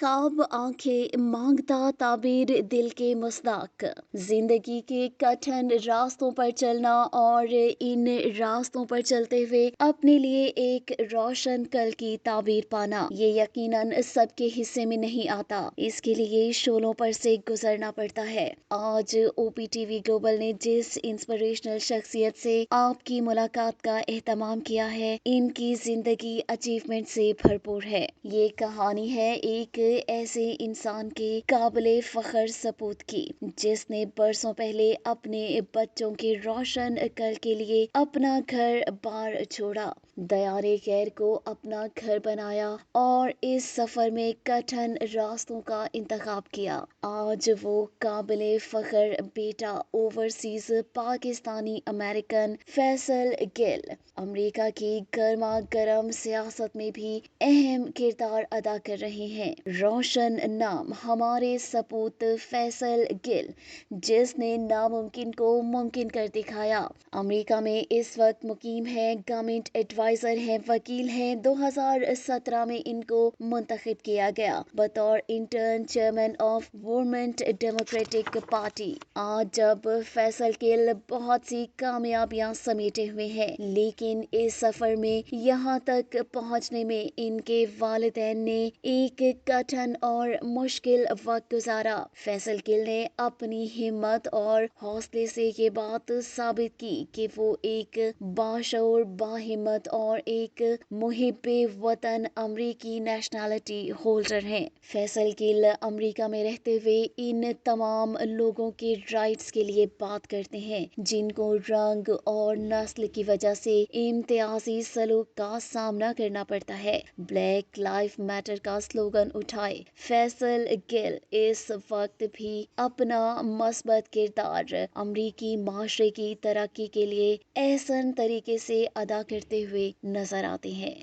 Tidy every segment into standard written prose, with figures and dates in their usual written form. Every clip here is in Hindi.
ख्वाब आंखें मांगता ताबीर दिल के मुस्ताक। जिंदगी के कठिन रास्तों पर चलना और इन रास्तों पर चलते हुए अपने लिए एक रोशन कल की ताबीर पाना, ये यकीनन सबके हिस्से में नहीं आता। इसके लिए शोलों पर से गुजरना पड़ता है। आज ओपीटीवी ग्लोबल ने जिस इंस्पिरेशनल शख्सियत से आपकी मुलाकात का एहतमाम किया है, इनकी जिंदगी अचीवमेंट से भरपूर है। ये कहानी है एक ऐसे इंसान के काबिले फख्र सपूत की, जिसने बरसों पहले अपने बच्चों के रोशन कल के लिए अपना घर बार छोड़ा, दयारे गैर को अपना घर बनाया और इस सफर में कठिन रास्तों का इंतखाब किया। आज वो काबिले फख्र बेटा overseas Pakistani American Faisal Gill America की गर्मा गर्म सियासत में भी अहम किरदार अदा कर रहे हैं। रोशन नाम हमारे सपूत फैसल गिल, जिसने नामुमकिन को मुमकिन कर दिखाया। अमेरिका में इस वक्त मुकीम है, गवर्नमेंट एडवाइजर हैं, वकील हैं। 2017 में इनको मुंतखब किया गया बतौर intern chairman of government democratic party. आज जब फैसल गिल बहुत सी कामयाबियां समेटे हुए हैं, लेकिन इस सफर में यहाँ तक पहुँचने में इनके वालिदैन ने एक कठिन और मुश्किल वक्त गुजारा। फैसल गिल ने अपनी हिम्मत और हौसले से ये बात साबित की कि वो एक बाशऊर, बाहिम्मत और एक मुहिब्बे वतन अमरीकी नेशनैलिटी होल्डर हैं। फैसल गिल अमरीका में रहते हुए इन तमाम लोगों के राइट्स के लिए बात करते हैं, जिनको रंग और नस्ल की वजह से इम्तियाजी सलूक का सामना करना पड़ता है। ब्लैक लाइफ मैटर का स्लोगन उठाए फैसल गिल इस वक्त भी अपना मस्बत किरदार अमरीकी माशरे की तरक्की के लिए एहसन तरीके से अदा करते हुए नजर आते हैं।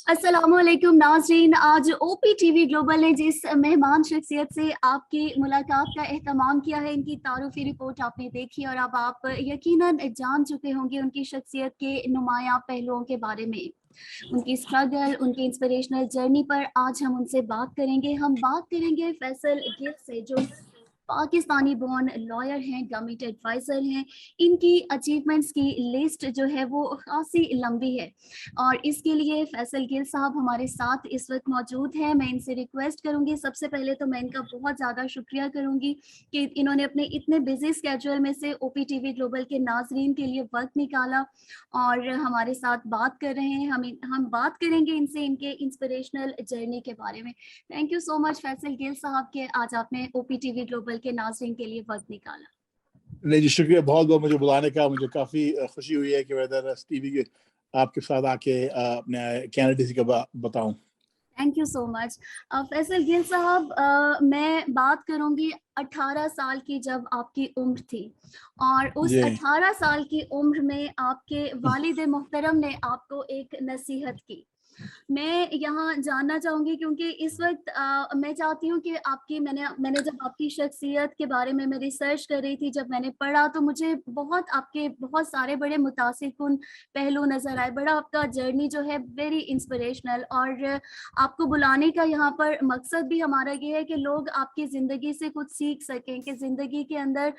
अस्सलामुअलैकुम नाज़रीन, आज ओपीटीवी ग्लोबल ने जिस मेहमान शख्सियत से आपकी मुलाकात का एहतमाम किया है, इनकी तारुफी रिपोर्ट आपने देखी और अब आप यकीनन जान चुके होंगे उनकी शख्सियत के नुमाया पहलुओं के बारे में। उनकी स्ट्रगल, उनकी इंस्पिरेशनल जर्नी पर आज हम उनसे बात करेंगे। हम बात करेंगे फैसल गिल से, जो पाकिस्तानी बोर्न लॉयर हैं, गवर्नमेंट एडवाइजर हैं। इनकी अचीवमेंट्स की लिस्ट जो है वो खासी लंबी है और इसके लिए फैसल गिल साहब हमारे साथ इस वक्त मौजूद हैं। मैं इनसे रिक्वेस्ट करूंगी, सबसे पहले तो मैं इनका बहुत ज़्यादा शुक्रिया करूंगी कि इन्होंने अपने इतने बिजी स्केड्यूल में से ओपीटीवी ग्लोबल के नाजरीन के लिए वक्त निकाला और हमारे साथ बात कर रहे हैं। हम बात करेंगे इनसे इनके इंस्पिरेशनल जर्नी के बारे में। Thank you so much Faisal Gill साहब के आज आपने ओपीटीवी ग्लोबल के नाज़रीन के लिए वक्त निकाला। नहीं जी, शुक्रिया बहुत बहुत मुझे बुलाने का। मुझे काफ़ी खुशी हुई है कि मैं इधर टीवी के आपके साथ आके अपने कैनेडिसी का बताऊं। Thank you so much Faisal Gill साहब। मैं बात करूंगी 18 साल की जब आपकी उम्र थी और उस 18 साल की उम्र में आपके वालिद मोहतरम ने आपको एक नसीहत की। मैं यहाँ जानना चाहूंगी क्योंकि इस वक्त मैं चाहती हूँ कि आपकी मैंने जब आपकी शख्सियत के बारे में मैं रिसर्च कर रही थी, जब मैंने पढ़ा तो मुझे आपके बहुत सारे बड़े मुतासिरकुन पहलू नजर आए। बड़ा आपका जर्नी जो है वेरी इंस्पिरेशनल और आपको बुलाने का यहाँ पर मकसद भी हमारा ये है कि लोग आपकी ज़िंदगी से कुछ सीख सकें कि ज़िंदगी के अंदर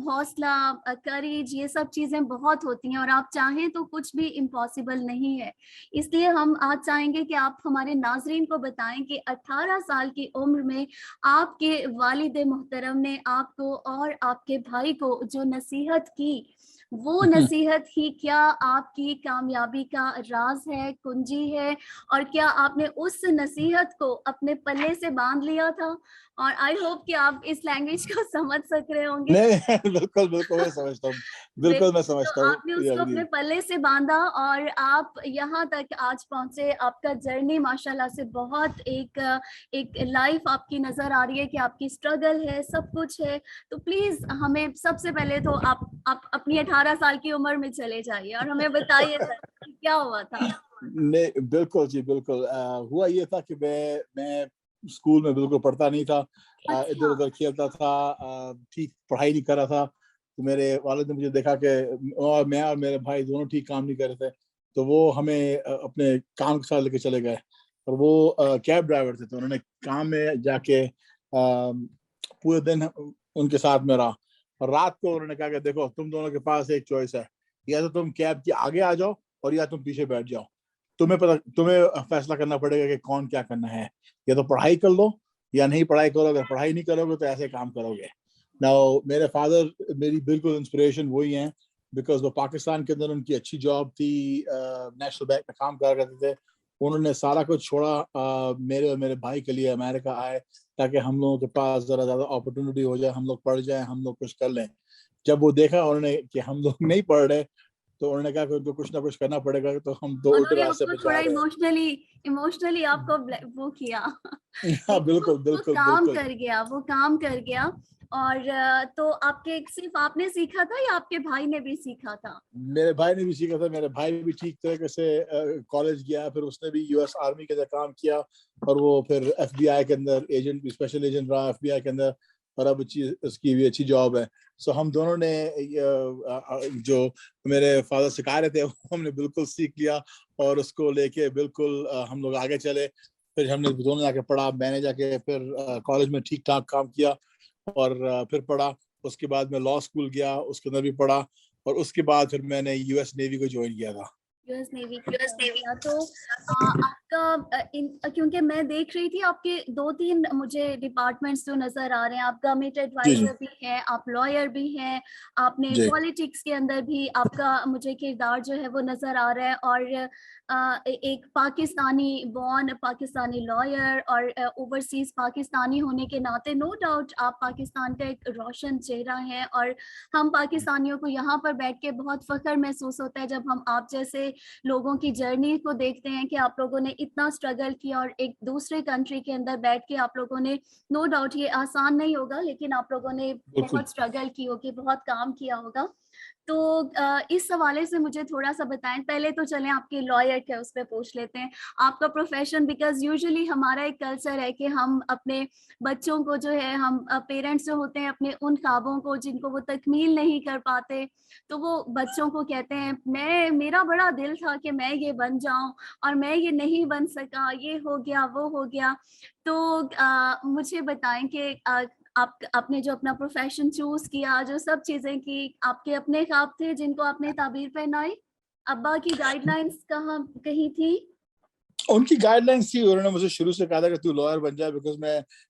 हौसला, करेज, ये सब चीज़ें बहुत होती हैं और आप चाहें तो कुछ भी इम्पॉसिबल नहीं है। इसलिए हम आज चाहेंगे कि आप हमारे नाजरीन को बताएं कि 18 साल की उम्र में आपके वालिद मोहतरम ने आपको और आपके भाई को जो नसीहत की, वो नसीहत ही क्या आपकी कामयाबी का राज है, कुंजी है, और क्या आपने उस नसीहत को अपने पल्ले से बांध लिया था? और आई होप कि आप इस लैंग्वेज को समझ सक रहे होंगे। नहीं बिल्कुल बिल्कुल मैं समझता हूँ, बिल्कुल मैं समझता हूँ। आपने उसको अपने पल्ले से बांधा और आप यहाँ तक आज पहुंचे। आपका जर्नी माशाल्लाह से बहुत एक लाइफ आपकी नजर आ रही है कि आपकी स्ट्रगल है, सब कुछ है। तो प्लीज हमें सबसे पहले तो आप अपनी 18 साल की उम्र में चले जाइए और हमें बताइए सर क्या हुआ था। नहीं बिल्कुल जी बिल्कुल। हुआ ये था कि मैं स्कूल में बिल्कुल पढ़ता नहीं था, इधर उधर खेलता था, ठीक पढ़ाई नहीं कर रहा था। तो मेरे वालिद ने मुझे देखा कि मैं और मेरे भाई दोनों ठीक काम नहीं कर रहे थे, तो वो हमें अपने काम के साथ लेके चले गए। और वो कैब ड्राइवर थे, तो उन्होंने काम में जाके पूरे दिन उनके साथ में रहा, और रात को उन्होंने कहा कि देखो तुम दोनों के पास एक चॉइस है, या तो तुम कैब के आगे आ जाओ और या तुम पीछे बैठ जाओ, तुम्हें फैसला करना पड़ेगा कि कौन क्या करना है, या तो पढ़ाई कर लो या नहीं पढ़ाई करो, अगर पढ़ाई नहीं करोगे तो ऐसे काम करोगे। नाउ मेरे फादर मेरी बिल्कुल इंस्पिरेशन वही हैं, बिकॉज वो पाकिस्तान के अंदर उनकी अच्छी जॉब थी, नेशनल बैंक में काम करा करते थे, उन्होंने सारा कुछ छोड़ा, मेरे और मेरे भाई के लिए अमेरिका आए ताकि हम लोगों के पास जरा ज्यादा अपॉर्चुनिटी हो जाए, हम लोग पढ़ जाएं, हम लोग कुछ कर लें। जब वो देखा उन्होंने कि हम लोग नहीं पढ़ रहे, तो उन्होंने कहा कि उनको कुछ ना कुछ करना पड़ेगा, तो हम दो उल्टे उन्होंने रास्ते आपको पे जा थोड़ा रहे इमोशनली आपको वो किया। हैं। हाँ लेकिन बिल्कुल वो बिल्कुल काम बिल्कुल। कर गया, वो काम कर गया। और तो आपके सिर्फ आपने सीखा था या आपके भाई ने भी सीखा था? मेरे भाई ने भी सीखा था, मेरे भाई भी ठीक तरीके से कॉलेज गया, फिर उसने भी यूएस आर्मी के अंदर काम किया, और वो फिर एफबीआई के अंदर एजेंट, स्पेशल एजेंट रहा एफबीआई के अंदर, और अब उसकी भी अच्छी जॉब है। सो हम दोनों ने जो मेरे फादर सिखा रहे थे वो हमने बिल्कुल सीख लिया, और उसको लेके बिल्कुल हम लोग आगे चले। फिर हमने दोनों जाके पढ़ा, मैंने जाके फिर कॉलेज में ठीक ठाक काम किया, और फिर पढ़ा। उसके बाद मैं लॉ स्कूल गया, उसके अंदर भी पढ़ा, और उसके बाद फिर मैंने यूएस नेवी को ज्वाइन किया था। यूएस नेवी को ज्वाइन किया। तो आपका क्योंकि मैं देख रही थी आपके 2-3 मुझे डिपार्टमेंट्स जो नजर आ रहे हैं, आप गवर्नमेंट जी जी एडवाइजर भी हैं, आप लॉयर भी हैं, आपने जी पॉलिटिक्स के अंदर भी आपका मुझे किरदार जो है वो नजर आ रहा है, और एक पाकिस्तानी बॉर्न पाकिस्तानी लॉयर, और ओवरसीज पाकिस्तानी होने के नाते नो डाउट आप पाकिस्तान का एक रोशन चेहरा हैं। और हम पाकिस्तानियों को यहाँ पर बैठ के बहुत फख्र महसूस होता है जब हम आप जैसे लोगों की जर्नी को देखते हैं कि आप लोगों ने इतना स्ट्रगल किया, और एक दूसरे कंट्री के अंदर बैठ के आप लोगों ने, नो डाउट ये आसान नहीं होगा, लेकिन आप लोगों ने बिल्कुल। बहुत स्ट्रगल की होगी, बहुत काम किया होगा। तो इस हवाले से मुझे थोड़ा सा बताएं। पहले तो चलें आपके लॉयर के उस पर पूछ लेते हैं, आपका प्रोफेशन, बिकॉज यूजुअली हमारा एक कल्चर है कि हम अपने बच्चों को जो है, हम पेरेंट्स जो होते हैं अपने उन ख्वाबों को जिनको वो तकमील नहीं कर पाते, तो वो बच्चों को कहते हैं मेरा बड़ा दिल था कि मैं ये बन जाऊं और मैं ये नहीं बन सका, ये हो गया वो हो गया। तो मुझे बताएं कि आपने जो अपना प्रोफेशन चूज किया, जो सब चीजें की, आपके अपने ख्वाब थे जिनको आपने ताबीर पहनाई, अब्बा की गाइडलाइंस कहाँ कहीं थी? उनकी गाइडलाइंस थी, उन्होंने मुझे शुरू से कहा था कि तू लॉयर बन जाए, बिकॉज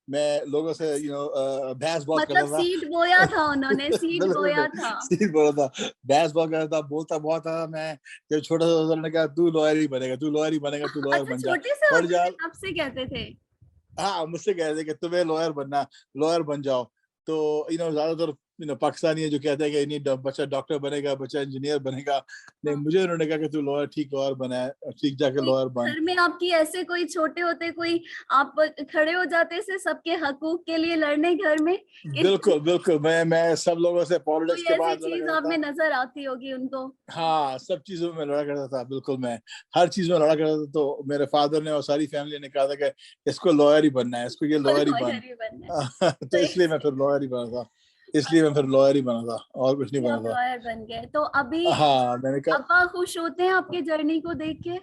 मैं लोगों से बहस बहुत करता मतलब था। सीट बोया था उन्होंने, सीट बिल्कुल बोया नहीं, था। सीरियस बोला था, बहस बहुत करता था, बोलता बहुत था। मैं जब छोटा सा, उन्होंने कहा तू लॉयर ही बनेगा, तू लॉयर ही बनेगा, तू लॉयर अच्छा, बन जा, छोटे से पढ़ होते जा। थे तब से कहते थे? हाँ, मुझसे कह रहे थे कि तुम्हें लॉयर बनना, लॉयर बन जाओ। तो ज्यादातर पाकिस्तानी है जो कहते हैं कि नहीं, बच्चा डॉक्टर बनेगा, बच्चा इंजीनियर बनेगा। नहीं, हाँ। मुझे उन्होंने कहा कि तू लॉयर, ठीक लॉयर बना है, ठीक जाके कोई लॉयर बन। घर में आपकी ऐसे कोई छोटे होते कोई आप खड़े हो जाते से सबके हकूक के लिए लड़ने घर में? बिल्कुल बिल्कुल, मैं सब लोगों से कोई पॉलिटिक्स के ऐसी बाद लड़ा चीज करता आप में था। नजर आती होगी उनको? हाँ, सब चीजों में लड़ा करता था, बिल्कुल। मैं हर चीज में लड़ा करता था, तो मेरे फादर ने और सारी फैमिली ने कहा था कि इसको लॉयर ही बनना है, इसको ये लॉयर ही बन। लॉयर ही बनना है। तो सही इसलिए मैं सही। फिर लॉयर ही बना था, इसलिए मैं फिर लॉयर ही बना था, और कुछ नहीं इसलिए बना आप था। लॉयर बन गए। तो अभी हाँ, मैंने कहा। अब्बा खुश होते हैं आपके जर्नी को देख के?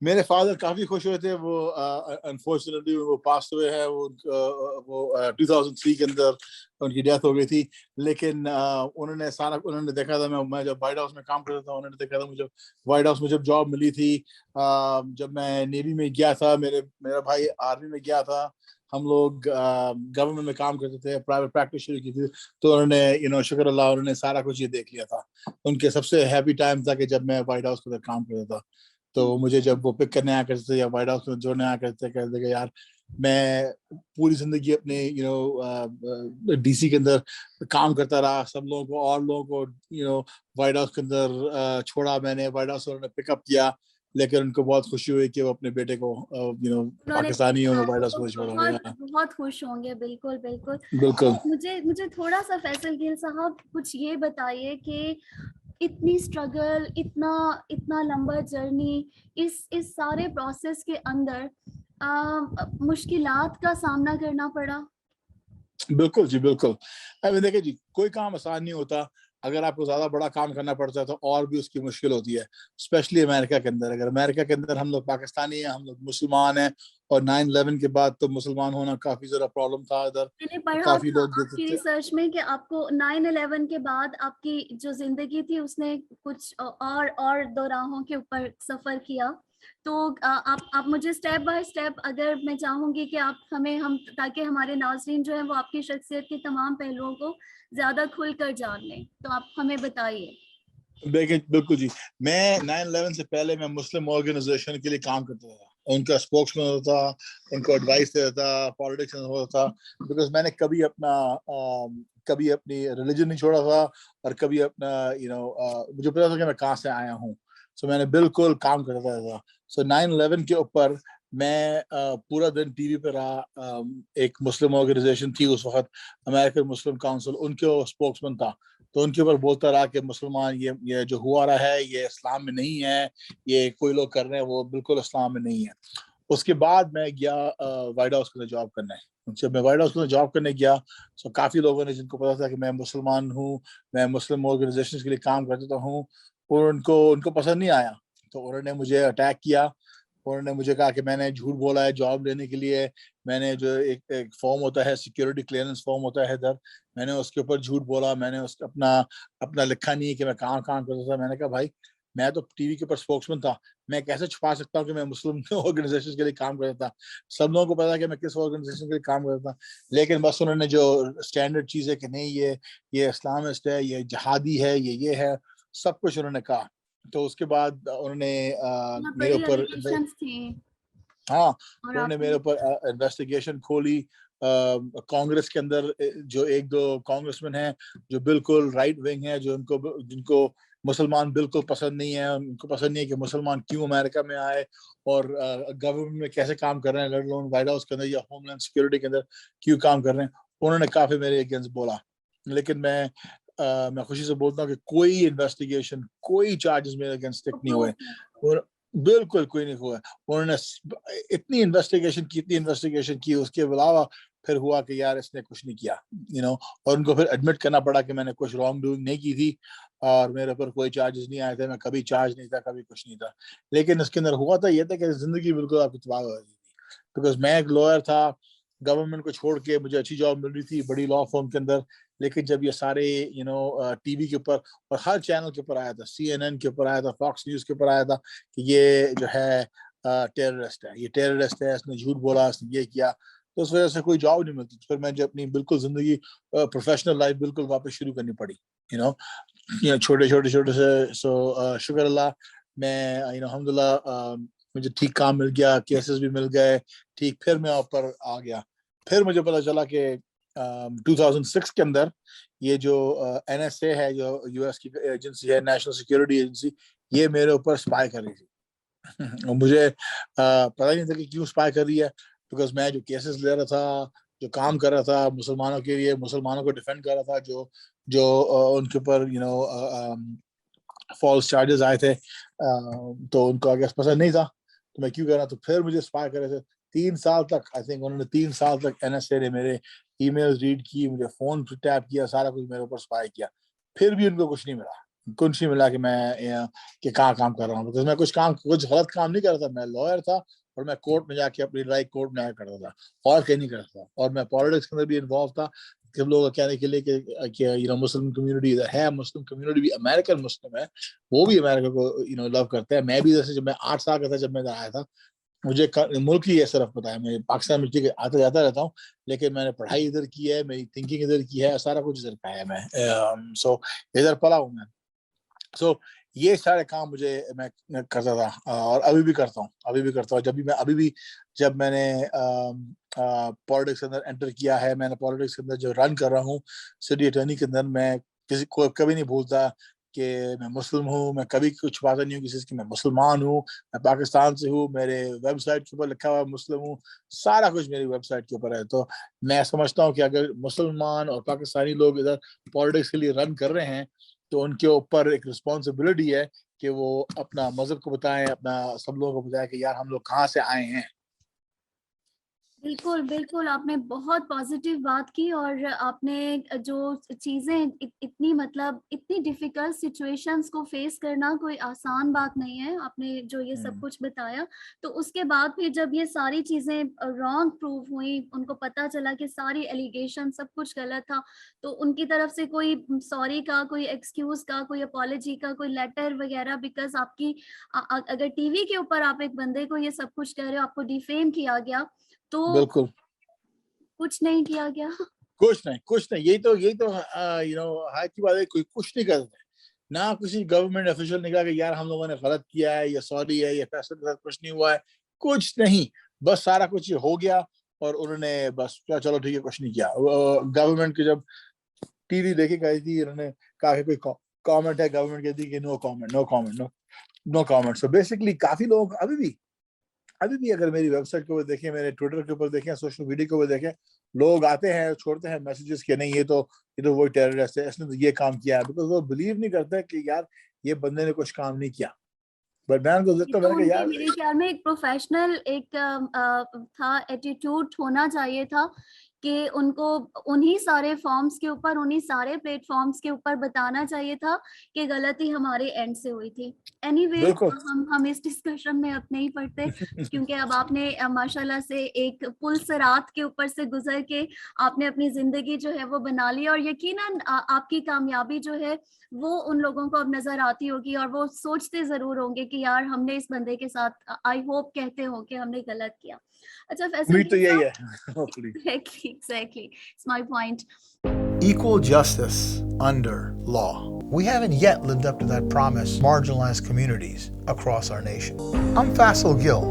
मेरे फादर काफी खुश हुए थे। वो अनफॉर्चुनेटली वो पास हुए हैं, वो 2003 के अंदर उनकी डेथ हो गई थी। लेकिन उन्होंने देखा था, मैं जब व्हाइट हाउस में काम करता था, उन्होंने देखा था मुझे व्हाइट हाउस में जब जॉब मिली थी। जब मैं नेवी में गया था, मेरा भाई आर्मी में गया था, हम लोग गवर्नमेंट में काम करते थे, प्राइवेट प्रैक्टिस शुरू की थी। तो उन्होंने शुक्र अल्लाह, उन्होंने सारा कुछ ये देख लिया था। उनके सबसे हैप्पी टाइम था कि जब मैं व्हाइट हाउस के अंदर काम करता था। तो मुझे जब वो पिक करने आया करते थे या व्हाइट हाउस में जोड़ने आया करते थे, कहते थे कि यार, मैं पूरी जिंदगी अपने डीसी के अंदर काम करता रहा, सब लोगों को और लोगों को व्हाइट हाउस के अंदर छोड़ा मैंने, व्हाइट हाउस उन्होंने पिकअप किया। लेकिन उनको बहुत खुशी हुई कि वो अपने बेटे को उन्होंने पाकिस्तानी देखा, व्हाइट वो हाउस तो में छोड़ा बहुत गया। बहुत खुश होंगे, बिल्कुल बिल्कुल। बिल्कुल। तो मुझे मुझे थोड़ा सा फैसल गिल साहब कुछ ये बताइए कि इतनी स्ट्रगल, इतना इतना लंबा जर्नी, इस सारे प्रोसेस के अंदर मुश्किलात का सामना करना पड़ा? बिल्कुल जी, बिल्कुल। अभी देखिए जी, कोई काम आसान नहीं होता। अगर आपको ज्यादा बड़ा काम करना पड़ता है तो और भी उसकी मुश्किल होती है, स्पेशली अमेरिका के अंदर। अगर अमेरिका के अंदर हम लोग पाकिस्तानी हैं, हम लोग मुसलमान हैं, और 9/11 के बाद तो मुसलमान होना काफी जरा प्रॉब्लम था इधर। मैंने पढ़ा काफी था लोग जो आपकी थे, रिसर्च में कि आपको 9/11 के बाद आपकी जो जिंदगी थी उसने कुछ और दो राहों के ऊपर सफर किया। तो आप मुझे स्टेप बाय स्टेप, अगर मैं चाहूंगी कि आप हम ताकि हमारे नाज़रीन जो है वो आपकी शख्सियत के तमाम पहलुओं को ज्यादा खुलकर जान लें, तो आप हमें बताइए। देखिए बिल्कुल जी, मैं 9/11 से पहले मैं मुस्लिम ऑर्गेनाइजेशन के लिए काम करता था, उनका स्पोक्समैन होता था, उनको एडवाइस देता था, पॉलिटिक्स में होता था। बिकॉज मैंने कभी अपनी रिलीजन नहीं छोड़ा था, और कभी अपना मुझे पता था कि मैं कहाँ से आया हूँ। सो मैंने बिल्कुल काम करता था। सो 9/11 के ऊपर मैं पूरा दिन टीवी पे रहा। एक मुस्लिम ऑर्गेनाइजेशन थी उस वक्त, अमेरिकन मुस्लिम काउंसिल, उनके स्पोक्समैन था। तो उनके ऊपर बोलता रहा कि मुसलमान ये जो हुआ रहा है ये इस्लाम में नहीं है, ये कोई लोग कर रहे हैं वो बिल्कुल इस्लाम में नहीं है। उसके बाद मैं गया व्हाइट हाउस के अंदर जॉब करने। जब मैं व्हाइट हाउस के अंदर जॉब करने गया, तो काफी लोगों ने, जिनको पता था कि मैं मुसलमान हूँ, मैं मुस्लिम ऑर्गेनाइजेशन के लिए काम करता हूँ, और उनको उनको पसंद नहीं आया। तो उन्होंने मुझे अटैक किया। उन्होंने मुझे कहा कि मैंने झूठ बोला है जॉब लेने के लिए। मैंने जो एक फॉर्म होता है, सिक्योरिटी क्लियरेंस फॉर्म होता है इधर, मैंने उसके ऊपर झूठ बोला। मैंने उस अपना अपना लिखा नहीं है कि मैं कहाँ काम करता था। मैंने कहा भाई, मैं तो टीवी के ऊपर स्पोक्समैन था, मैं कैसे छुपा सकता हूँ कि मैं मुस्लिम ऑर्गेनाइजेशन के लिए काम करता था। सब लोगों को पता है कि मैं किस ऑर्गेनाइजेशन के लिए काम करता था। लेकिन बस उन्होंने जो स्टैंडर्ड चीज है कि नहीं, ये इस्लामिस्ट है, ये जिहादी है, ये है, सब कुछ उन्होंने कहा। तो उसके बाद उन्होंने बहुत मेरे बड़ी ऊपर, एलिगेशंस थी। हाँ, और उन्होंने आपने मेरे ऊपर इन्वेस्टिगेशन खोली। कांग्रेस के अंदर जो एक दो कांग्रेसमैन हैं जो बिल्कुल राइट विंग है, जो जिनको मुसलमान बिल्कुल पसंद नहीं है, उनको पसंद नहीं है कि मुसलमान क्यों अमेरिका में आए और गवर्नमेंट में कैसे काम कर रहे हैं, लेट अलोन व्हाइट हाउस के अंदर या होमलैंड सिक्योरिटी के अंदर क्यों काम कर रहे हैं। उन्होंने काफी मेरे अगेंस्ट बोला। लेकिन मैं खुशी से बोलता हूँ कि कोई इन्वेस्टिगेशन, कोई चार्जेस मेरे अगेंस्ट स्टिक नहीं हुए। अप्रूव है। और बिल्कुल कोई नहीं हुआ। उन्होंने इतनी इन्वेस्टिगेशन की, उसके अलावा फिर हुआ कि यार इसने कुछ नहीं किया, और उनको फिर एडमिट करना पड़ा कि मैंने कुछ रॉन्ग डूइंग नहीं की थी, और मेरे ऊपर कोई चार्जेस नहीं आए थे, मैं कभी चार्ज नहीं था, कभी कुछ नहीं था। लेकिन इसके अंदर हुआ था ये था कि जिंदगी बिल्कुल आपकी तबाह हो रही थी। बिकॉज मैं एक लॉयर था, गवर्नमेंट को छोड़ के मुझे अच्छी जॉब मिल रही थी बड़ी लॉ फर्म के अंदर। लेकिन जब ये सारे टीवी के ऊपर और हर चैनल के ऊपर आया था, CNN के ऊपर आया था, फॉक्स न्यूज के ऊपर आया था कि ये जो है टेररिस्ट है, ये टेररिस्ट है, इसने झूठ बोला, इसने ये किया, तो उस वजह से कोई जॉब नहीं मिलती। फिर मैं जो अपनी बिल्कुल जिंदगी, प्रोफेशनल लाइफ बिल्कुल वापस शुरू करनी पड़ी। यू नो छोटे छोटे से। शुक्र अल्लाह, मैं अल्हम्दुलिल्लाह मुझे ठीक काम मिल गया, केसेस भी मिल गए ठीक। फिर मैं ऊपर आ गया। फिर मुझे पता चला कि 2006 के अंदर ये जो NSA है, जो US की एजेंसी है, नेशनल सिक्योरिटी एजेंसी, ये मेरे ऊपर स्पाई कर रही थी। और मुझे पता ही नहीं था कि क्यों स्पाई कर रही है। बिकॉज मैं जो केसेस ले रहा था, जो काम कर रहा था मुसलमानों के लिए, मुसलमानों को डिफेंड कर रहा था, जो जो उनके ऊपर फॉल्स चार्जेस आए थे, तो उनको आगे पसंद नहीं था, तो मैं क्यों कर रहा। तो फिर मुझे स्पाई कर रहे थे 3 साल तक। आई थिंक उन्होंने 3 साल तक NSA ने मेरे ईमेल रीड की, मुझे फोन टैप किया, सारा कुछ मेरे ऊपर स्पाई किया। फिर भी उनको कुछ नहीं मिला, कुछ नहीं मिला कि मैं कि कहाँ काम कर रहा हूँ। बिकॉज मैं कुछ गलत काम नहीं कर रहा था, मैं लॉयर था, और मैं कोर्ट में जाके अपनी राइट कोर्ट में आया करता था, और कहीं नहीं करता था। और मैं पॉलिटिक्स के अंदर भी इन्वॉल्व था, सब लोग कहने के लिए कि मुस्लिम कम्युनिटी इधर है, मुस्लिम कम्युनिटी भी अमेरिकन मुस्लिम है, वो भी अमेरिका को लव करते हैं। मैं भी, जैसे जब मैं 8 साल का था, जब मैं इधर आया था, मुझे मुल्क ही ये सिर्फ पता है, मैं पाकिस्तान में ठीक है आता जाता रहता हूँ, लेकिन मैंने पढ़ाई इधर की है, मेरी थिंकिंग इधर की है, सारा कुछ इधर का है। मैं सो इधर पढ़ा हूँ मैं। सो ये सारे काम मैं करता था, और अभी भी करता हूँ। अभी भी जब मैंने पॉलिटिक्स के अंदर एंटर किया है, मैंने पॉलिटिक्स के अंदर जो रन कर रहा हूँ सिटी अटॉर्नी के अंदर, मैं किसी को कभी नहीं भूलता कि मैं मुस्लिम हूँ। मैं कभी कुछ बात नहीं हूँ किसी की, मैं मुसलमान हूँ, मैं पाकिस्तान से हूँ, मेरे वेबसाइट के ऊपर लिखा हुआ मुस्लिम हूँ, सारा कुछ मेरी वेबसाइट के ऊपर है। तो मैं समझता हूँ कि अगर मुसलमान और पाकिस्तानी लोग इधर पॉलिटिक्स के लिए रन कर रहे हैं, तो उनके ऊपर एक रिस्पॉन्सिबिलिटी है कि वो अपना मजहब को बताएं, अपना सब लोगों को बताएं कि यार हम लोग कहाँ से आए हैं। बिल्कुल, बिल्कुल, आपने बहुत पॉज़िटिव बात की और आपने जो चीज़ें इतनी मतलब इतनी डिफ़िकल्ट सिचुएशंस को फ़ेस करना कोई आसान बात नहीं है, आपने जो ये सब कुछ बताया। तो उसके बाद फिर जब ये सारी चीज़ें रॉन्ग प्रूव हुई, उनको पता चला कि सारी एलिगेशन सब कुछ गलत था, तो उनकी तरफ से कोई सॉरी का, कोई एक्सक्यूज़ का, कोई अपॉलॉजी का, कोई लेटर वग़ैरह बिकॉज़ आपकी अगर टीवी के ऊपर आप एक बंदे को ये सब कुछ कह रहे हो, आपको डिफ़ेम किया गया, तो बिल्कुल कुछ नहीं किया गया। कुछ नहीं, यही तो यू नो हाय की बात है, कोई कुछ नहीं कर सकते ना, किसी गवर्नमेंट ऑफिशियल ने कहा कि यार हम लोगों ने गलत किया है, ये सॉरी है, ये फैसले के साथ कुछ नहीं हुआ है, कुछ नहीं, बस सारा कुछ ये हो गया और उन्होंने बस क्या चलो ठीक है कुछ नहीं किया। गवर्नमेंट की जब टीवी देखी गई थी, उन्होंने कहा कि कोई कमेंट है, गवर्नमेंट कहती कि no comment, no comment, no comment. So basically काफी लोग अभी भी अगर मेरी वेबसाइट के ऊपर देखें, मेरे ट्विटर के ऊपर देखें, सोशल मीडिया के ऊपर देखें, लोग आते हैं छोड़ते हैं मैसेजेस कि नहीं ये तो वही टेररिस्ट है, इसने तो ये काम किया है, बिकॉज वो बिलीव नहीं करते कि यार ये बंदे ने कुछ काम नहीं किया। बट मैं उनको ये देखता हूँ, तो मैंने कहा उनके यार मेरे ख्याल में एक प्रोफेशनल एक था एटीट्यूड होना चाहिए था कि उनको उन्हीं सारे फॉर्म्स के ऊपर उन्हीं सारे प्लेटफॉर्म्स के ऊपर बताना चाहिए था कि गलती हमारे एंड से हुई थी। एनीवेज बिल्कुल हम इस डिस्कशन में अब नहीं पढ़ते क्योंकि अब आपने माशाल्लाह से एक पुल सिरात के ऊपर से गुजर के आपने अपनी जिंदगी जो है वो बना ली और यकीनन आपकी कामयाबी जो है वो उन लोगों को अब नजर आती होगी और वो सोचते जरूर होंगे कि यार हमने इस बंदे के साथ आई होप कहते हो कि हमने गलत किया। अच्छा फैसल उम्मीद तो यही है hopefully. exactly it's my point. Equal justice under law. We haven't yet lived up to that promise, marginalized communities across our nation. I'm Faisal Gill.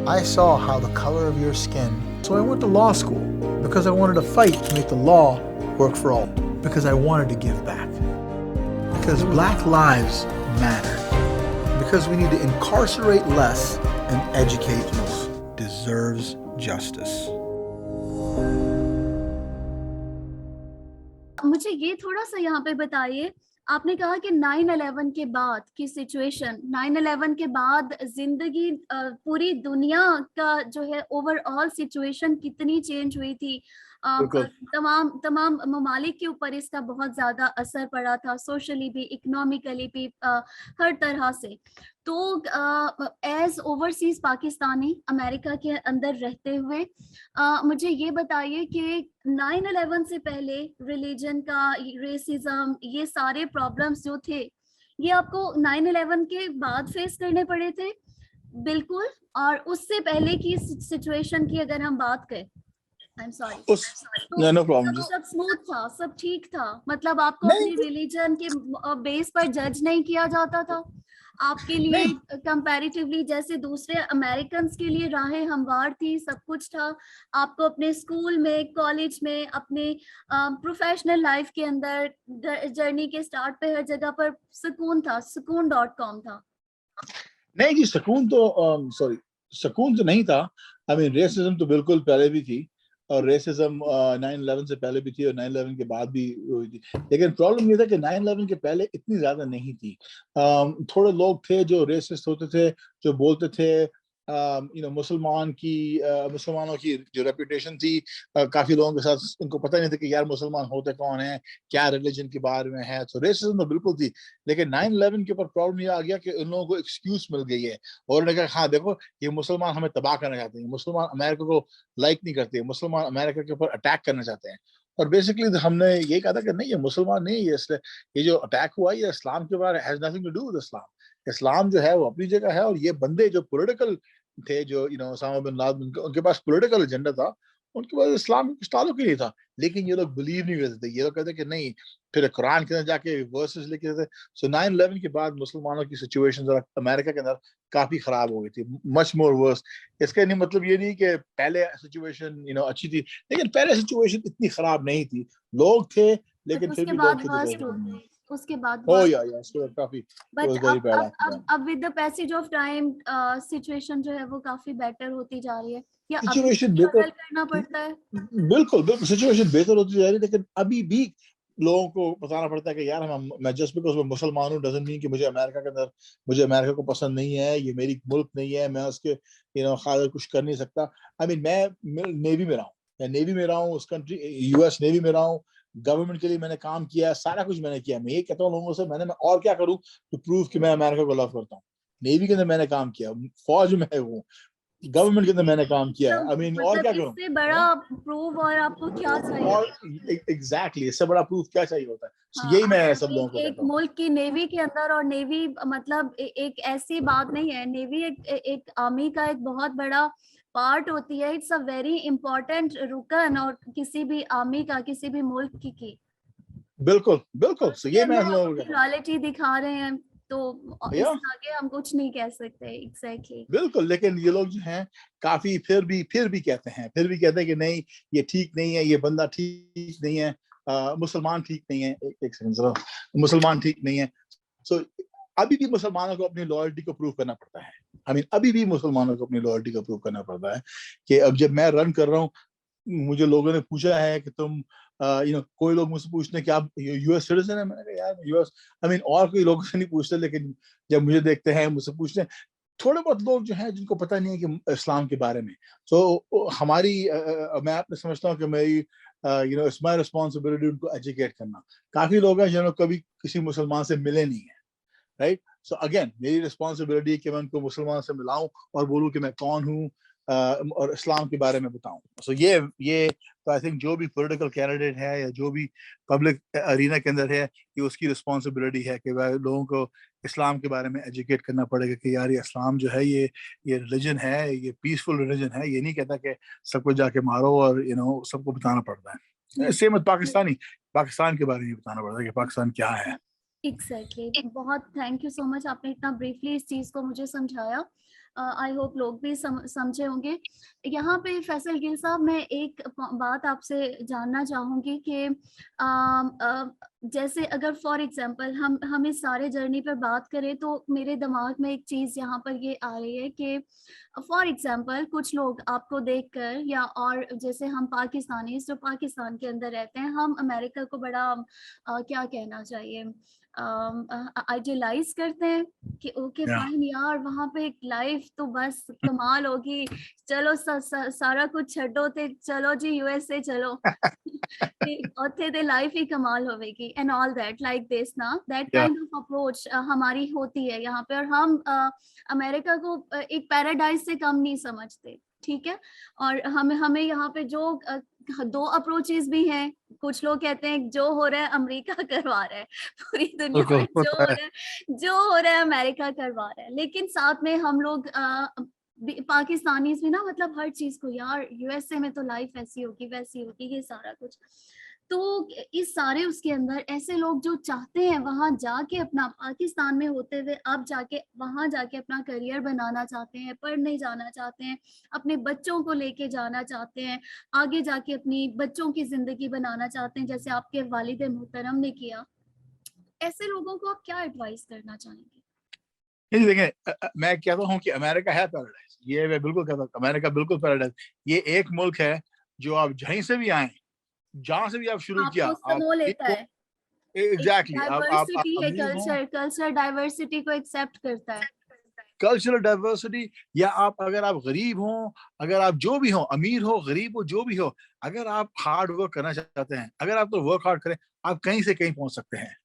I saw how the color of your skin, so I went to law school because I wanted to fight to make the law work for all, because I wanted to give back, because Black lives matter, because we need to incarcerate less and educate more. Deserves justice. मुझे ये थोड़ा सा यहाँ पे बताइए, आपने कहा कि 9/11 के बाद की सिचुएशन, 9/11 के बाद जिंदगी पूरी दुनिया का जो है ओवरऑल सिचुएशन कितनी चेंज हुई थी। तमाम तमाम ममालिक के ऊपर इसका बहुत ज्यादा असर पड़ा था, सोशली भी, इकोनॉमिकली भी, हर तरह से। तो एज ओवरसीज पाकिस्तानी अमेरिका के अंदर रहते हुए मुझे ये बताइए कि 9/11 से पहले रिलीजन का, रेसिज्म, ये सारे प्रॉब्लम्स जो थे ये आपको 9/11 के बाद फेस करने पड़े थे? बिल्कुल। और उससे पहले की सिचुएशन की अगर हम बात करें, आई एम सॉरी, तो नो प्रॉब्लम। सब स्मूथ था, सब ठीक था, मतलब आपको नहीं अपनी रिलीजन के बेस पर जज नहीं किया जाता था? आपके लिए नहीं कंपैरेटिवली जैसे दूसरे अमेरिकन्स के लिए राहें हमवार थी, सब कुछ था, आपको अपने स्कूल में, कॉलेज में, अपने प्रोफेशनल लाइफ के अंदर, जर्नी के स्टार्ट पे हर जगह पर सुकून था, सुकून.com था? नहीं जी, सुकून तो नहीं था। आई मीन रेसिज्म तो बिल्कुल पहले भी थी और रेसिज्म 9/11 से पहले भी थी और 9/11 के बाद भी हुई थी, लेकिन प्रॉब्लम ये था कि 9/11 के पहले इतनी ज्यादा नहीं थी। थोड़े लोग थे जो रेसिस्ट होते थे, जो बोलते थे मुसलमानों की जो रेपुटेशन थी, काफी लोगों के साथ उनको पता नहीं था कि यार मुसलमान होते कौन है, क्या रिलीजन के बारे में है। तो रेसिज्म तो बिल्कुल थी, लेकिन 9/11 के ऊपर प्रॉब्लम ये आ गया कि उन लोगों को एक्सक्यूज मिल गई है और उन्होंने कहा हाँ देखो ये मुसलमान हमें तबाह करना चाहते हैं, मुसलमान अमेरिका को लाइक नहीं करते, मुसलमान अमेरिका के ऊपर अटैक करना चाहते हैं। और बेसिकली हमने यही कहा था कि नहीं, ये मुसलमान नहीं, ये जो अटैक हुआ ये इस्लाम के बारे has nothing to do with Islam. Islam जो है वो अपनी जगह है और ये बंदे जो पॉलिटिकल थे, जो ओसामा बिन लादेन, उनके पास पॉलिटिकल एजेंडा था, उनके पास इस्लाम में कुछ ताल्लुक ही नहीं था। लेकिन ये लोग बिलीव नहीं करते थे, ये लोग कहते कि नहीं, फिर कुरान के अंदर जाके वर्सेस लेके थे। सो 9/11 के बाद मुसलमानों की सिचुएशन अमेरिका के अंदर काफी खराब हो गई थी, मच मोर वर्स। इसका नहीं मतलब ये नहीं कि पहले सिचुएशन अच्छी थी, लेकिन पहले सिचुएशन इतनी खराब नहीं थी, लोग थे लेकिन फिर उसके भी बाद लोग थे वर्स्ट जो हो, उसके बाद ओ वर्स्ट। या काफी it but was very bad after that. अब with the passage of time situation जो है वो काफी बेटर होती जा रही है, या अभी सिचुएशन स्ट्रगल बेहतर, करना पड़ता है? बिल्कुल बिल्कुल सिचुएशन बेहतर होती जा रही है, लेकिन अभी भी लोगों को बताना पड़ता है कि यार मैं जस्ट बिकॉज मैं मुसलमान हूँ डजंट मीन कि मुझे अमेरिका के अंदर मुझे अमेरिका को पसंद नहीं है, ये मेरी मुल्क नहीं है, मैं उसके खातिर कुछ कर नहीं सकता। आई मीन मैं नेवी में रहा हूँ, मैं नेवी में रहा हूँ, उस कंट्री यूएस नेवी में रहा हूँ, गवर्नमेंट के लिए मैंने काम किया, सारा कुछ मैंने किया। मैं ये कहता हूँ लोगों से मैं और क्या करूँ टू प्रूव कि मैं अमेरिका को लव करता हूँ। नेवी के अंदर मैंने काम किया, फौज में हूँ, गवर्नमेंट के अंदर मैंने काम किया है। आई मीन और क्या करूं? इससे बड़ा प्रूफ और आपको क्या चाहिए? और एग्जैक्टली इससे बड़ा प्रूफ क्या चाहिए होता है? हाँ, यही मैं सब लोगों को एक कहता हूँ। मुल्क की नेवी के अंदर, और नेवी मतलब एक ऐसी बात नहीं है, नेवी एक आर्मी का एक बहुत बड़ा पार्ट होती है। इट्स अ वेरी इंपॉर्टेंट रुकन और किसी भी आर्मी का, किसी भी मुल्क की। बिल्कुल बिल्कुल, so ये मैं लोगों को कहता हूँ। लॉयल्टी दिखा रहे हैं तो या इससे आगे हम कुछ नहीं कह सकते। एग्जैक्टली बिल्कुल, लेकिन ये लोग जो हैं काफी फिर भी कहते हैं कि नहीं ये ठीक नहीं है, ये बंदा ठीक नहीं है, मुसलमान ठीक नहीं है। एक सेकंड जरा, मुसलमान ठीक नहीं है। सो अभी भी मुसलमानों को अपनी लॉयल्टी को प्रूव करना पड़ता है। आई मीन अभी भी मुसलमानों को अपनी लॉयल्टी को प्रूव करना पड़ता है कि अब जब मैं रन कर रहा हूँ, मुझे लोगों ने पूछा है कि तुम कोई लोग मुझसे पूछते हैं कि आप यूएस सिटीजन है। मैंने कहा यार यूएस, आई मीन और कोई लोगों से नहीं पूछते, लेकिन जब मुझे देखते हैं मुझसे पूछते हैं थोड़े बहुत लोग जो हैं जिनको पता नहीं है कि इस्लाम के बारे में। सो हमारी मैं आपने समझता हूँ कि मेरी इट्स माय रिस्पांसिबिलिटी उनको एजुकेट करना। काफी लोग हैं जिन्होंने कभी किसी मुसलमान से मिले नहीं है, राइट? सो अगेन मेरी रिस्पांसिबिलिटी है कि मैं उनको मुसलमान से मिलाऊं और बोलूं कि मैं कौन हूं, और इस्लाम के बारे में बताऊं। सो ये तो आई थिंक जो भी पॉलिटिकल कैंडिडेट है या जो भी पब्लिक अरीना के अंदर है, ये उसकी रिस्पांसिबिलिटी है कि वह लोगों को इस्लाम के बारे में एजुकेट करना पड़ेगा कि यार ये इस्लाम जो है ये रिलीजन है, ये पीसफुल रिलीजन है। ये नहीं कहता कि सबको जाके मारो और सबको बताना पड़ता है। सेम विद पाकिस्तान के बारे में बताना पड़ता है कि पाकिस्तान क्या है। एग्जैक्टली बहुत थैंक यू सो मच, आपने इतना ब्रीफली इस चीज को मुझे समझाया। आई होप लोग भी समझे होंगे। यहाँ पे फैसल गिल साहब, मैं एक बात आपसे जानना चाहूंगी कि जैसे अगर फॉर एग्जांपल हम इस सारे जर्नी पर बात करें तो मेरे दिमाग में एक चीज यहाँ पर ये आ रही है कि फॉर एग्जांपल कुछ लोग आपको देखकर, या और जैसे हम पाकिस्तानी जो पाकिस्तान के अंदर रहते हैं, हम अमेरिका को बड़ा क्या कहना चाहिए, आइडियलाइज करते हैं कि ओके फाइन यार वहां पे एक लाइफ तो बस कमाल होगी, चलो सारा कुछ छड्डो ते चलो जी यूएसए चलो उत्थे ते लाइफ ही कमाल होगी and all that like this ना, दैट काइंड ऑफ अप्रोच हमारी होती है यहाँ पे। और हम अमेरिका को एक पैराडाइज से कम नहीं समझते, ठीक है। और हमें यहाँ पे जो दो अप्रोचेस भी हैं। कुछ लोग कहते हैं जो हो रहा है अमेरिका करवा रहा है, पूरी दुनिया में जो हो रहा है अमेरिका करवा रहा है। लेकिन साथ में हम लोग पाकिस्तानी भी ना, मतलब हर चीज को यार यूएसए में तो लाइफ ऐसी होगी वैसी होगी, ये सारा कुछ। तो इस सारे उसके अंदर ऐसे लोग जो चाहते हैं वहां जाके अपना, पाकिस्तान में होते हुए अब जाके वहां जाके अपना करियर बनाना चाहते हैं, पढ़ने जाना चाहते हैं, अपने बच्चों को लेके जाना चाहते हैं, आगे जाके अपनी बच्चों की जिंदगी बनाना चाहते हैं, जैसे आपके वालिद मोहतरम ने किया। ऐसे लोगों को आप क्या एडवाइस करना चाहेंगे? देखें, मैं कहता हूँ कि अमेरिका है पैराडाइज। ये मैं बिल्कुल कहता हूँ, अमेरिका बिल्कुल पैराडाइज। ये एक मुल्क है जो आप जहीं से भी आए, जहां से भी आप शुरू किया, आपको लेता है। एग्जैक्टली डाइवर्सिटी है, कल्चर डाइवर्सिटी को एक्सेप्ट करता है। कल्चरल डाइवर्सिटी, या अगर आप गरीब हो, अगर आप जो भी हो, अमीर हो गरीब हो जो भी हो, अगर आप हार्ड वर्क करना चाहते हैं, अगर आप तो वर्क हार्ड करें, आप कहीं से कहीं पहुंच सकते हैं।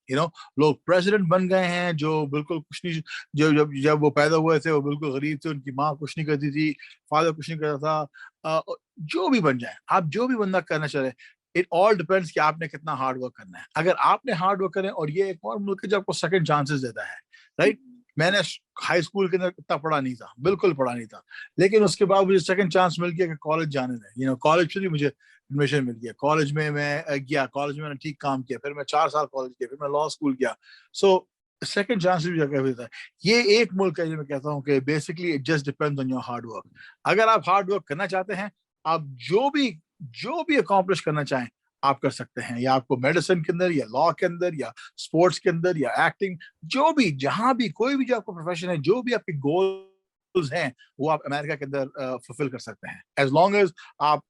लोग प्रेसिडेंट बन गए हैं जो बिल्कुल कुछ नहीं, जो जब वो पैदा हुए थे वो बिल्कुल गरीब थे, उनकी माँ कुछ नहीं करती थी, फादर कुछ नहीं करता था। जो भी बन जाए, आप जो भी बंदा करना चाहे, इट ऑल डिपेंड्स कि आपने कितना हार्ड वर्क करना है। अगर आपने हार्ड वर्क करें, और ये एक और मुल्क है जो आपको सेकंड चांसेस देता है, राइट? मैंने हाई स्कूल के अंदर इतना पढ़ा नहीं था, बिल्कुल पढ़ा नहीं था, लेकिन उसके बाद मुझे सेकंड चांस मिल गया कि कॉलेज जाने दें। कॉलेज से भी मुझे एडमिशन मिल गया, कॉलेज में मैं गया, कॉलेज में मैंने ठीक काम किया, फिर मैं 4 साल कॉलेज किया, फिर मैं लॉ स्कूल किया। सो सेकंड चांस भी जगह मिलता है। ये एक मुल्क है जो मैं कहता हूँ कि basically it just depends on your hard work. अगर आप हार्ड वर्क करना चाहते हैं, आप जो भी अकॉम्प्लिश करना चाहें आप कर सकते हैं, या आपको मेडिसिन के अंदर या लॉ के अंदर या स्पोर्ट्स के अंदर या एक्टिंग, जो भी जहां भी कोई भी जो आपका प्रोफेशन है, जो भी आपके गोल्स हैं, वो आप अमेरिका के अंदर फुलफिल कर सकते हैं, एज लॉन्ग एज आप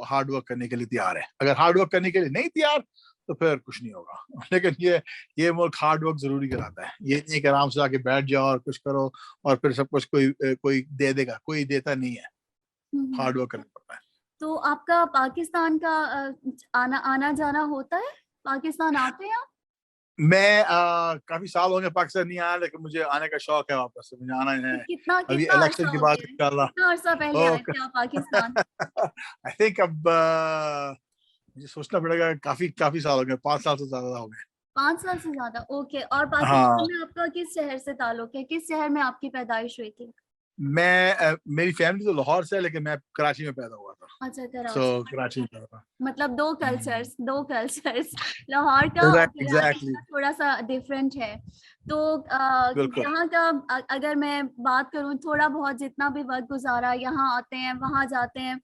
हार्ड वर्क करने के लिए तैयार है। अगर हार्ड वर्क करने के लिए नहीं तैयार, तो फिर कुछ नहीं होगा। लेकिन ये मुल्क हार्ड वर्क जरूरी कराता है। ये नहीं कि आराम से आके बैठ जाओ और कुछ करो और फिर सब कुछ कोई दे देगा, कोई देता नहीं है। हार्ड वर्क करना पड़ता है। तो आपका पाकिस्तान का आना आना जाना होता है? पाकिस्तान आते हैं आप? मैं काफी साल हो गए पाकिस्तान नहीं आया, लेकिन मुझे आने का शौक है वापस से, मुझे आना है। कितना अभी कितना इलेक्शन अरसा के हो बाद गया? इंशाल्लाह। कितना अरसा पहले आए थे आप पाकिस्तान? आई थिंक अब मुझे सोचना पड़ेगा, काफी काफी साल हो गए, 5 साल से ज्यादा हो गए। 5 साल से ज्यादा, ओके। और पाकिस्तान हाँ, में आपका किस शहर से ताल्लुक है? किस शहर में आपकी पैदाइश हुई थी? मेरी फैमिली तो लाहौर से है, लेकिन मैं कराची में पैदा हुआ था। अच्छा, कराची। सो कराची में पैदा था। मतलब दो कल्चर्स लाहौर का और कराची एग्जैक्टली, का थोड़ा सा डिफरेंट है। तो बिल्कुल। यहाँ का अगर मैं बात करूँ, थोड़ा बहुत जितना भी वक्त गुजारा, यहाँ आते हैं वहाँ जाते हैं,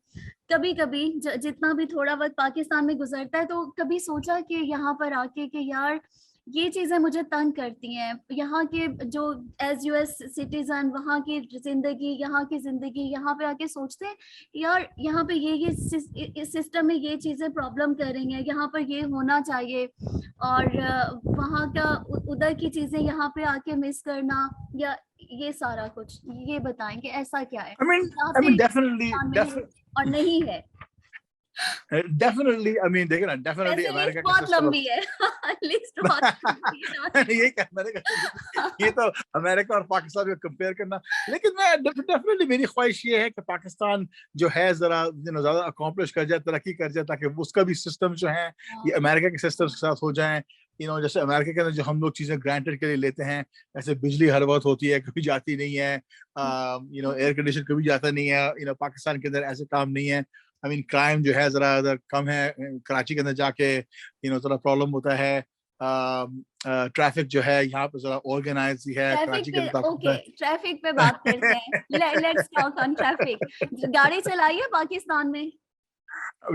कभी कभी जितना भी थोड़ा वक्त पाकिस्तान में गुजरता है, तो कभी सोचा कि यहाँ पर आके कि यार ये चीजें मुझे तंग करती हैं, यहाँ के जो एज यूएस सिटीजन वहाँ की जिंदगी, यहाँ की जिंदगी, यहाँ पे आके सोचते हैं यार यहाँ पे ये इस सिस्टम में ये चीजें प्रॉब्लम कर रही हैं, यहाँ पर ये होना चाहिए, और वहाँ का उधर की चीजें यहाँ पे आके मिस करना, या ये सारा कुछ, ये बताएं कि ऐसा क्या है आई मीन चाहते डेफिनेटली पाकिस्तान में है और नहीं है? डेफिनेटली, आई मीन देखिए ना, डेफिनेटली वैसे लिस्ट अमेरिका का बहुत सिस्टम। लंबी है लिस्ट बहुत लंबी है। ये क्या अमेरिका, ये तो अमेरिका और पाकिस्तान को कंपेयर करना। लेकिन मैं डेफिनेटली, मेरी ख्वाहिश ये है कि पाकिस्तान जो है जरा ज्यादा अकॉम्प्लिश कर जाए, तरक्की कर जाए, ताकि उसका भी सिस्टम जो है ये अमेरिका के सिस्टम के साथ हो जाए। जैसे अमेरिका के अंदर जो हम लोग चीजें ग्रांटेड के लिए लेते हैं, ऐसे बिजली हर वक्त होती है, कभी जाती नहीं है, एयर कंडीशन कभी जाता नहीं है, पाकिस्तान के अंदर ऐसे काम नहीं है। आई मीन क्राइम जो है जरा इधर कम है, कराची के अंदर जाके थोड़ा प्रॉब्लम होता है। ट्रैफिक जो है यहाँ पे जरा ऑर्गेनाइज ही है, ट्रैफिक कराची के पे, अंदर आपको ओके, ट्रैफिक पे बात करते हैं। Let's talk on traffic. गाड़ी चलाई है पाकिस्तान में?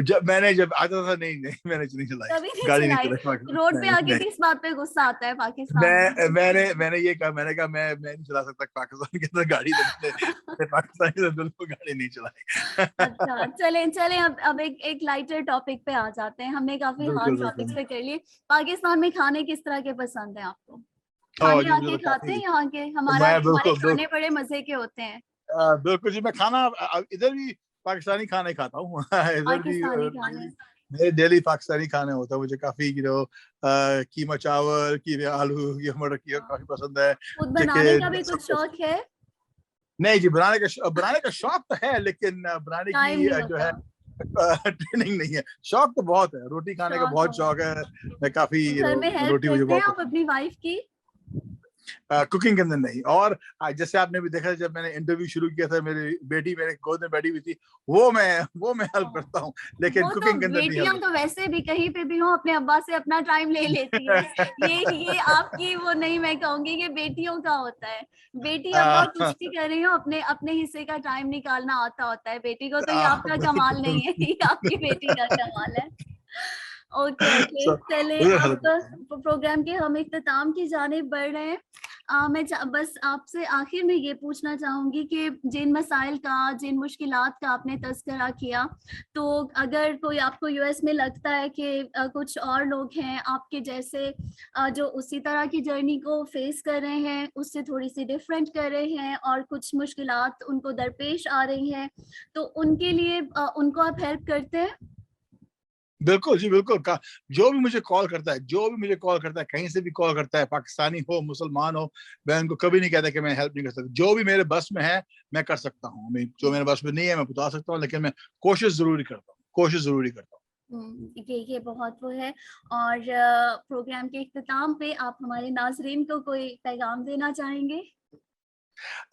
जब आता था, नहीं मैंने नहीं चलाई, कभी नहीं गाड़ी नहीं चलाई? चलाई, रोड पे नहीं आके नहीं। किस बात पे गुस्सा आता है पाकिस्तान में? मैंने ये कहा, मैं नहीं चला सकता पाकिस्तान के अंदर गाड़ी, तो मैंने पाकिस्तान के अंदर बिल्कुल गाड़ी नहीं चलाई। अच्छा, चले चले, अब एक लाइटर टॉपिक पे आ जाते हैं। हमने काफी बिल्कुल हार्ड टॉपिक्स बिल्कुल। पे कर लिए। पाकिस्तान में खाने किस तरह के पसंद है आपको? और खाने जी मुझे आके तो खाते हैं काफी, यहाँ के? मैं हमारे बिल्कुल खाने बड़े मजे के होते हैं। बिल्कुल जी, मैं खाना इधर भी पाकिस्तानी खाना ही खाता हूँ। इधर भी पाकिस्तानी खाने मेरे डेली पाकिस्तानी खाने होता है। मुझे काफी कीमा चावल, कीमे आलू, ये मटर की काफी पसंद है। खुद बनाने का चिकन, भी सब कुछ कुछ। शौक है? नहीं जी, बनाने का शौक तो है, लेकिन बनाने टाइम की नहीं जो होता। है ट्रेनिंग नहीं है। शौक तो बहुत है, रोटी खाने का शौक बहुत हो। शौक है। मैं काफी तो घर में हेल्प रोटी मुझे करते हैं बहुत आप अपनी वाइफ की? कुकिंग के अंदर नहीं। और जैसे आपने भी देखा, जब मैंने इंटरव्यू शुरू किया था, मेरी बेटी मेरे गोद में बैठी हुई थी, वो मैं हेल्प करता हूँ, लेकिन वो तो कुकिंग के अंदर नहीं बेटियां हेल्प। तो वैसे भी कहीं पे भी हो अपने अब्बा से अपना टाइम ले लेती है। ये आपकी वो नहीं, मैं कहूंगी कि बेटियों का होता है। बेटी अब्बा कुछ भी कर रही हो, अपने अपने हिस्से का टाइम निकालना आता होता है बेटी को। तो ये आपका कमाल नहीं है, ये आपकी बेटी का कमाल है। ओके ओके, चले अब प्रोग्राम के हम इख्तिताम की जानिब बढ़ रहे हैं। मैं बस आपसे आखिर में ये पूछना चाहूंगी कि जिन मसाइल का, जिन मुश्किलात का आपने तज़किरा किया, तो अगर कोई आपको यूएस में लगता है कि कुछ और लोग हैं आपके जैसे जो उसी तरह की जर्नी को फेस कर रहे हैं, उससे थोड़ी सी डिफरेंट कर रहे हैं, और कुछ मुश्किलात उनको दरपेश आ रही हैं, तो उनके लिए उनको आप हेल्प करते हैं? बिल्कुल जी, बिल्कुल। जो भी मुझे कॉल करता है, कहीं से भी कॉल करता है, पाकिस्तानी हो, मुसलमान हो, मैं उनको कभी नहीं कहता कि मैं हेल्प नहीं कर सकता। जो भी मेरे बस में है मैं कर सकता हूँ। जो मेरे बस में नहीं है मैं बता सकता हूँ, लेकिन मैं कोशिश जरूरी करता हूँ। ये बहुत वो है। और प्रोग्राम के इख्तिताम पे आप हमारे नाजरीन को कोई पैगाम देना चाहेंगे?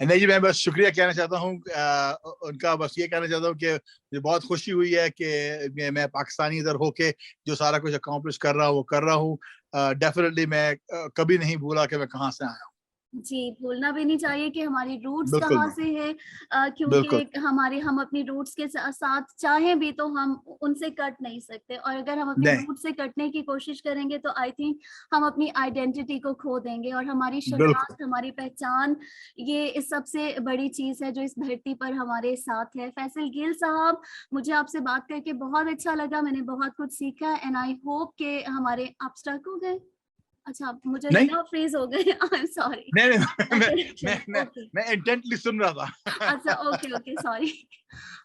नहीं जी, मैं बस शुक्रिया कहना चाहता हूँ उनका। बस ये कहना चाहता हूँ कि मुझे बहुत खुशी हुई है कि मैं पाकिस्तानी इधर होके जो सारा कुछ अकॉम्प्लिश कर रहा हूँ वो कर रहा हूँ। डेफिनेटली मैं कभी नहीं भूला कि मैं कहाँ से आया हूँ। जी, भूलना भी नहीं चाहिए कि हमारी रूट्स बिल्कुल कहाँ से है, बिल्कुल क्योंकि हम अपनी रूट्स के साथ चाहें भी तो हम उनसे कट नहीं सकते, और अगर हम अपनी नहीं रूट से कटने की कोशिश करेंगे तो आई थिंक हम अपनी आइडेंटिटी को खो देंगे, और हमारी बिल्कुल शनाख्त, हमारी पहचान, ये इस सबसे बड़ी चीज है जो इस धरती पर हमारे साथ है। फैसल गिल साहब, मुझे आपसे बात करके बहुत अच्छा लगा, मैंने बहुत कुछ सीखा, एंड आई होप के हमारे आप स्टक हो गए। अच्छा, मुझे नहीं लगा फ्रीज हो गए। I am sorry. नहीं नहीं मैं करेक्शन, ओके। मैं इंटेंटली सुन रहा था। अच्छा, ओके ओके, सॉरी।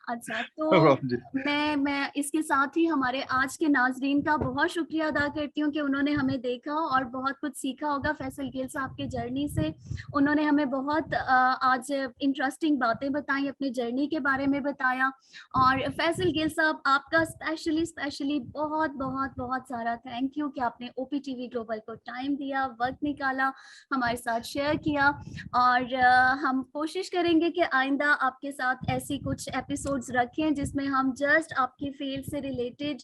अच्छा, No तो problem जी। मैं इसके साथ ही हमारे आज के नाजरीन का बहुत शुक्रिया अदा करती हूँ कि उन्होंने हमें देखा और बहुत कुछ सीखा होगा फैसल गिल साहब के जर्नी से। उन्होंने हमें बहुत आज इंटरेस्टिंग बातें बताई, अपने जर्नी के बारे में बताया। और फैसल गिल साहब, आपका स्पेशली बहुत बहुत बहुत सारा थैंक यू कि आपने OPTV ग्लोबल को टाइम दिया, वक्त निकाला, हमारे साथ शेयर किया। और हम कोशिश करेंगे कि आइंदा आपके साथ ऐसी कुछ एपिसोड्स रखें जिसमें हम जस्ट आपकी फील्ड से रिलेटेड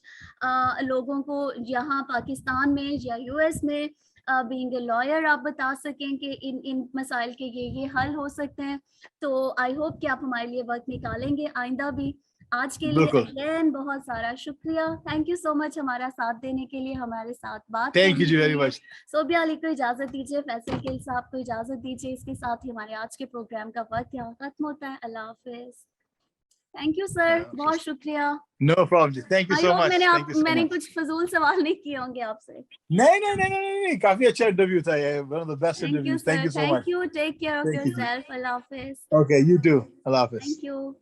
लोगों को यहाँ पाकिस्तान में या US में बीइंग ए लॉयर आप बता सकें कि इन मसाइल के ये हल हो सकते हैं। तो आई होप कि आप हमारे लिए वक्त निकालेंगे आइंदा भी। आज के लिए बिल्कुल अगेन बहुत सारा शुक्रिया, थैंक यू सो मच हमारा साथ देने के लिए, हमारे साथ बात थैंक करने यू जी के वेरी लिए। मच। सोबिया अली को इजाजत दीजिए, फैसल गिल साहब को इजाजत दीजिए। इसके साथ ही हमारे आज के प्रोग्राम का वक्त यहाँ खत्म होता है। अल्लाह हाफिज। थैंक यू सर, बहुत शुक्रिया। नो प्रॉब्लम जी, thank you I so hope much, thank you so मैंने मच। कुछ फजूल सवाल नहीं किए होंगे आपसे। नहीं, काफी अच्छा इंटरव्यू था ये, one of the best thank you interviews. Thank sir, you so thank much. You, take care of thank you जी। योरसेल्फ। अल्लाह हाफिज। ओके, यू टू, अल्लाह हाफिज। Thank you.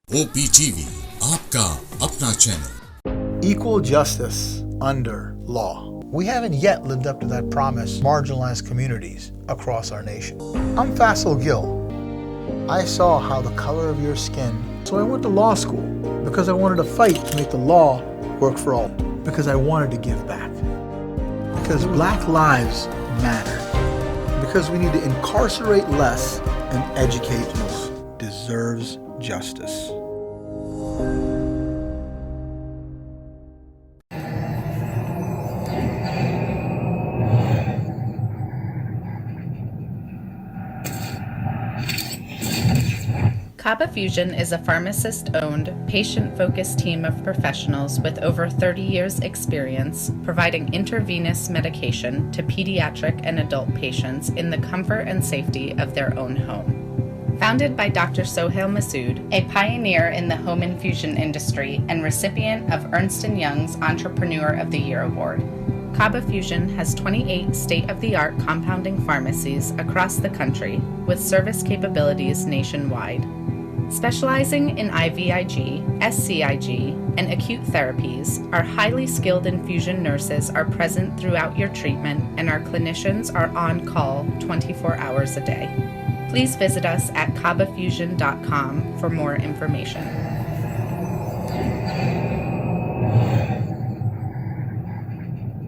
OPTV, आपका अपना चैनल। Equal justice under law. We haven't yet lived up to that promise, marginalized communities across our nation. I'm Faisal Gill. I saw how the color of your skin, so I went to law school because I wanted to fight to make the law work for all, because I wanted to give back, because black lives matter, because we need to incarcerate less and educate most. Deserves justice. Kaba Fusion is a pharmacist-owned, patient-focused team of professionals with over 30 years' experience providing intravenous medication to pediatric and adult patients in the comfort and safety of their own home. Founded by Dr. Sohail Masood, a pioneer in the home infusion industry and recipient of Ernst & Young's Entrepreneur of the Year Award, Kaba Fusion has 28 state-of-the-art compounding pharmacies across the country with service capabilities nationwide. Specializing in IVIG, SCIG, and acute therapies, our highly skilled infusion nurses are present throughout your treatment, and our clinicians are on call 24 hours a day. Please visit us at kabafusion.com for more information.